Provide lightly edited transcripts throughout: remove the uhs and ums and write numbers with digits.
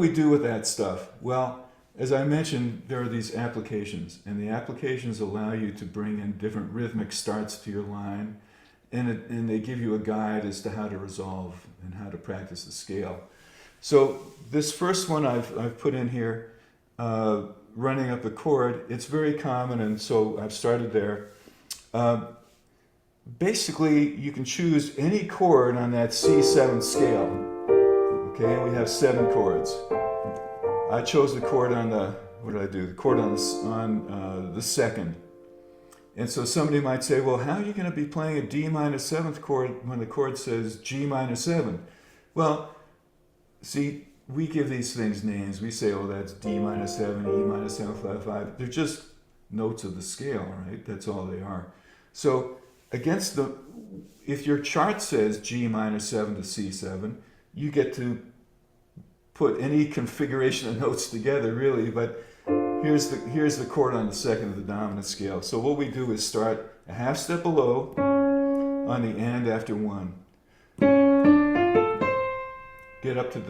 we do with that stuff? Well, as I mentioned, there are these applications, and the applications allow you to bring in different rhythmic starts to your line, and they give you a guide as to how to resolve and how to practice the scale. So this first one I've put in here, running up the chord, it's very common, and so I've started there. Basically, you can choose any chord on that C7 scale. Okay, and we have 7 chords. I chose the chord on the, what did I do? The chord on the second. And so somebody might say, well, how are you going to be playing a D minor 7th chord when the chord says G minor 7? Well, see, we give these things names. We say, oh, that's D minor 7, E minor 7 flat 5. They're just notes of the scale, right? That's all they are. So against the, if your chart says G minor 7 to C7, you get to put any configuration of notes together, really, but here's the chord on the second of the dominant scale. So what we do is start a half step below on the and after 1. Get up to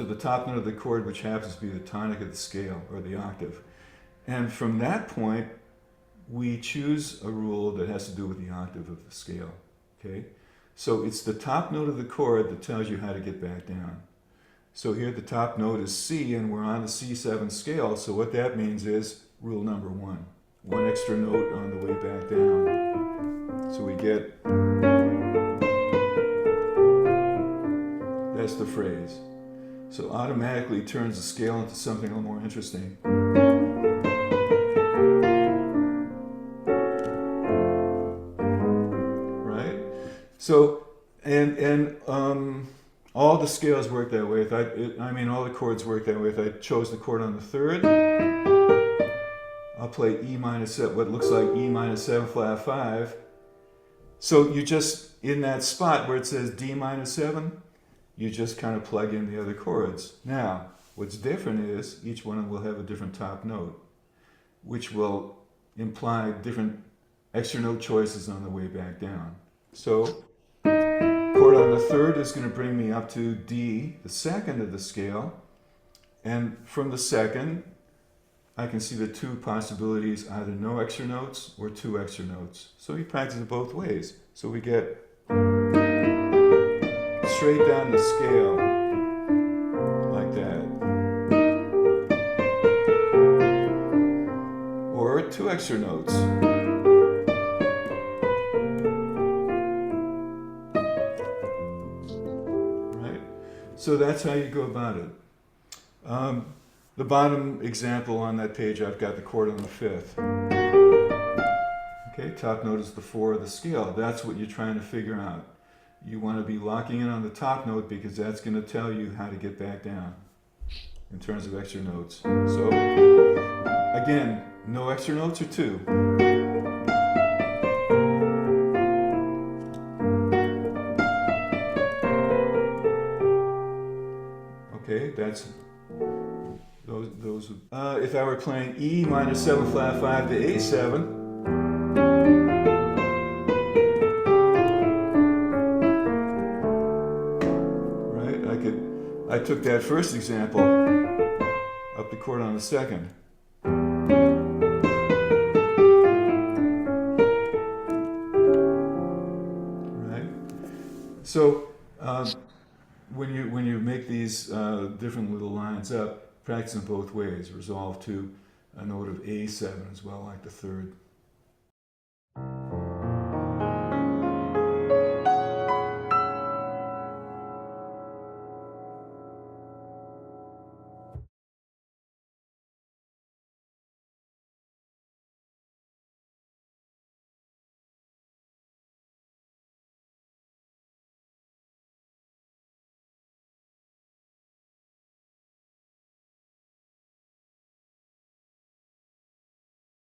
the top note of the chord, which happens to be the tonic of the scale, or the octave. And from that point, we choose a rule that has to do with the octave of the scale, okay? So it's the top note of the chord that tells you how to get back down. So here the top note is C, and we're on the C7 scale, so what that means is rule number 1. 1 extra note on the way back down. So we get, that's the phrase. So automatically turns the scale into something a little more interesting. Right? So, and all the scales work that way. I mean, all the chords work that way. If I chose the chord on the 3rd, I'll play E minor 7, what looks like E minor 7 flat 5. So you just, in that spot where it says D minor 7, you just kind of plug in the other chords. Now, what's different is each one will have a different top note, which will imply different extra note choices on the way back down. So, chord on the 3rd is going to bring me up to D, the 2nd of the scale, and from the 2nd, I can see the 2 possibilities, either no extra notes or 2 extra notes. So we practice it both ways. So we get straight down the scale, like that. Or 2 extra notes. Right? So that's how you go about it. The bottom example on that page, I've got the chord on the 5th. Okay, top note is the 4 of the scale. That's what you're trying to figure out. You want to be locking in on the top note because that's going to tell you how to get back down in terms of extra notes. So, again, no extra notes or 2. Okay, that's those. If I were playing E minor 7 flat 5 to A7, I took that first example up the chord on the 2nd. Right? So when you make these different little lines up, practice them both ways. Resolve to a note of A7 as well, like the 3rd.